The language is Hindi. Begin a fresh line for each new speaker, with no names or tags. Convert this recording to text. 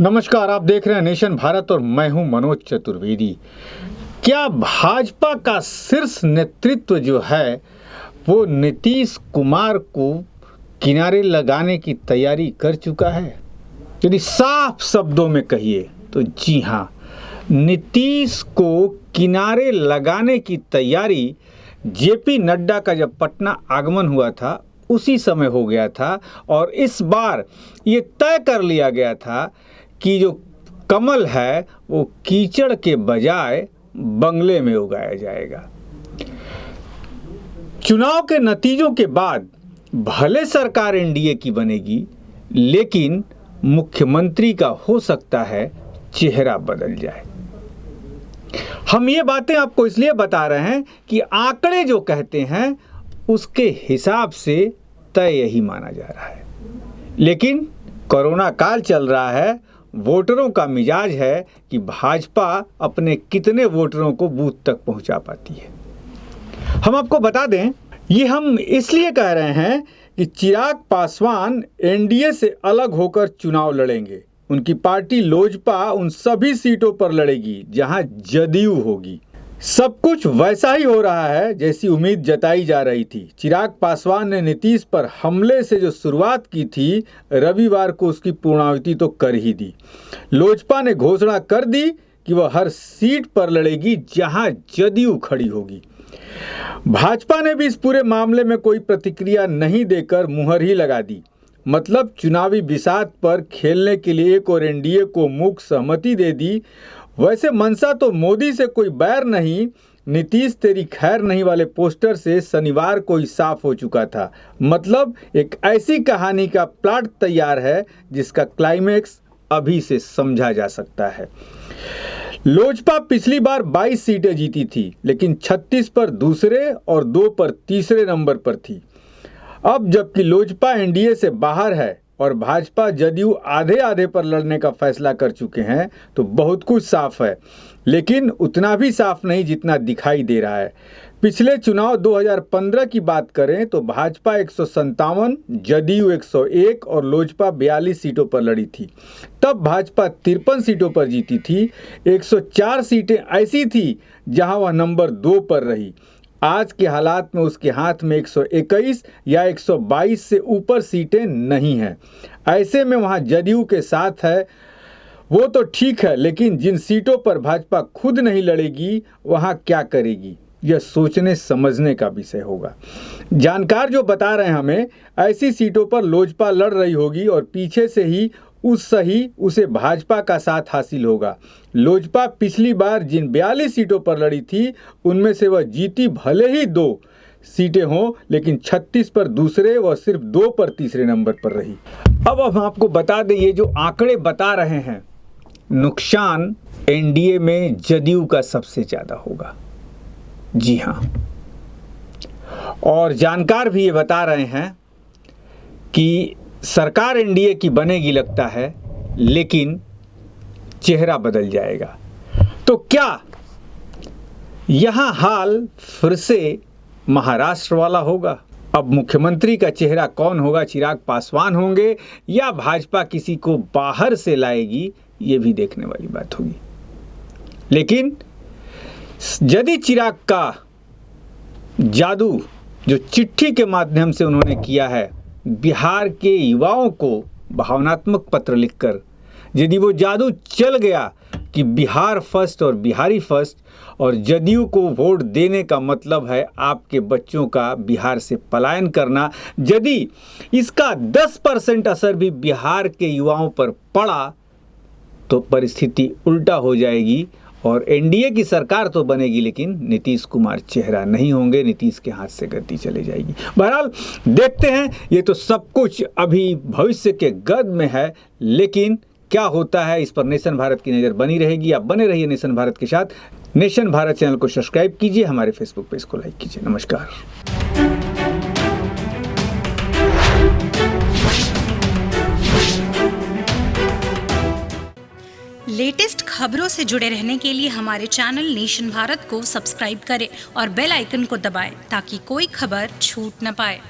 नमस्कार, आप देख रहे हैं नेशन भारत और मैं हूं मनोज चतुर्वेदी। क्या भाजपा का शीर्ष नेतृत्व जो है वो नीतीश कुमार को किनारे लगाने की तैयारी कर चुका है? यदि साफ शब्दों में कहिए तो जी हाँ, नीतीश को किनारे लगाने की तैयारी जेपी नड्डा का जब पटना आगमन हुआ था उसी समय हो गया था। और इस बार ये तय कर लिया गया था कि जो कमल है वो कीचड़ के बजाय बंगले में उगाया जाएगा। चुनाव के नतीजों के बाद भले सरकार एनडीए की बनेगी, लेकिन मुख्यमंत्री का हो सकता है चेहरा बदल जाए। हम ये बातें आपको इसलिए बता रहे हैं कि आंकड़े जो कहते हैं उसके हिसाब से तय यही माना जा रहा है। लेकिन कोरोना काल चल रहा है, वोटरों का मिजाज है कि भाजपा अपने कितने वोटरों को बूथ तक पहुंचा पाती है। हम आपको बता दें, ये हम इसलिए कह रहे हैं कि चिराग पासवान एनडीए से अलग होकर चुनाव लड़ेंगे। उनकी पार्टी लोजपा उन सभी सीटों पर लड़ेगी जहां जदयू होगी। सब कुछ वैसा ही हो रहा है जैसी उम्मीद जताई जा रही थी। चिराग पासवान ने नीतीश पर हमले से जो शुरुआत की थी, रविवार को उसकी पूर्णाहुति तो कर ही दी। लोजपा ने घोषणा कर दी कि वह हर सीट पर लड़ेगी जहां जदयू खड़ी होगी। भाजपा ने भी इस पूरे मामले में कोई प्रतिक्रिया नहीं देकर मुहर ही लगा दी। मतलब चुनावी बिसात पर खेलने के लिए एक और एनडीए को मूक सहमति दे दी। वैसे मनसा तो मोदी से कोई बैर नहीं, नीतीश तेरी खैर नहीं वाले पोस्टर से शनिवार को ही साफ हो चुका था। मतलब एक ऐसी कहानी का प्लॉट तैयार है जिसका क्लाइमेक्स अभी से समझा जा सकता है। लोजपा पिछली बार 22 सीटें जीती थी, लेकिन 36 पर दूसरे और 2 पर तीसरे नंबर पर थी। अब जबकि लोजपा एनडीए से बाहर है और भाजपा जदयू आधे आधे पर लड़ने का फैसला कर चुके हैं, तो बहुत कुछ साफ है, लेकिन उतना भी साफ नहीं जितना दिखाई दे रहा है। पिछले चुनाव 2015 की बात करें तो भाजपा 157, जदयू 101 और लोजपा 42 सीटों पर लड़ी थी। तब भाजपा 53 सीटों पर जीती थी। 104 सीटें ऐसी थी जहां वह नंबर 2 पर रही। आज के हालात में उसके हाथ में 121 या 122 से ऊपर सीटें नहीं हैं। ऐसे में वहां जदयू के साथ है वो तो ठीक है, लेकिन जिन सीटों पर भाजपा खुद नहीं लड़ेगी वहां क्या करेगी, यह सोचने समझने का विषय होगा। जानकार जो बता रहे हैं हमें, ऐसी सीटों पर लोजपा लड़ रही होगी और पीछे से ही उसे भाजपा का साथ हासिल होगा। लोजपा पिछली बार जिन 42 सीटों पर लड़ी थी उनमें से वह जीती भले ही 2 सीटें हों, लेकिन 36 पर दूसरे व सिर्फ 2 पर तीसरे नंबर पर रही। अब हम आपको बता दें, ये जो आंकड़े बता रहे हैं, नुकसान एनडीए में जदयू का सबसे ज़्यादा होगा। जी हाँ, और जानकार भी ये बता रहे हैं कि सरकार एनडीए की बनेगी लगता है, लेकिन चेहरा बदल जाएगा। तो क्या यहां हाल फिर से महाराष्ट्र वाला होगा? अब मुख्यमंत्री का चेहरा कौन होगा? चिराग पासवान होंगे या भाजपा किसी को बाहर से लाएगी? ये भी देखने वाली बात होगी। लेकिन यदि चिराग का जादू जो चिट्ठी के माध्यम से उन्होंने किया है बिहार के युवाओं को भावनात्मक पत्र लिखकर, यदि वो जादू चल गया कि बिहार फर्स्ट और बिहारी फर्स्ट और जदयू को वोट देने का मतलब है आपके बच्चों का बिहार से पलायन करना, यदि इसका 10% असर भी बिहार के युवाओं पर पड़ा तो परिस्थिति उल्टा हो जाएगी और एनडीए की सरकार तो बनेगी, लेकिन नीतीश कुमार चेहरा नहीं होंगे। नीतीश के हाथ से गद्दी चली जाएगी। बहरहाल देखते हैं, ये तो सब कुछ अभी भविष्य के गर्भ में है, लेकिन क्या होता है इस पर नेशन भारत की नज़र बनी रहेगी। आप बने रहिए नेशन भारत के साथ। नेशन भारत चैनल को सब्सक्राइब कीजिए, हमारे फेसबुक पेज को लाइक कीजिए। नमस्कार।
लेटेस्ट खबरों से जुड़े रहने के लिए हमारे चैनल नेशन भारत को सब्सक्राइब करें और बेल आइकन को दबाएं ताकि कोई खबर छूट न पाए।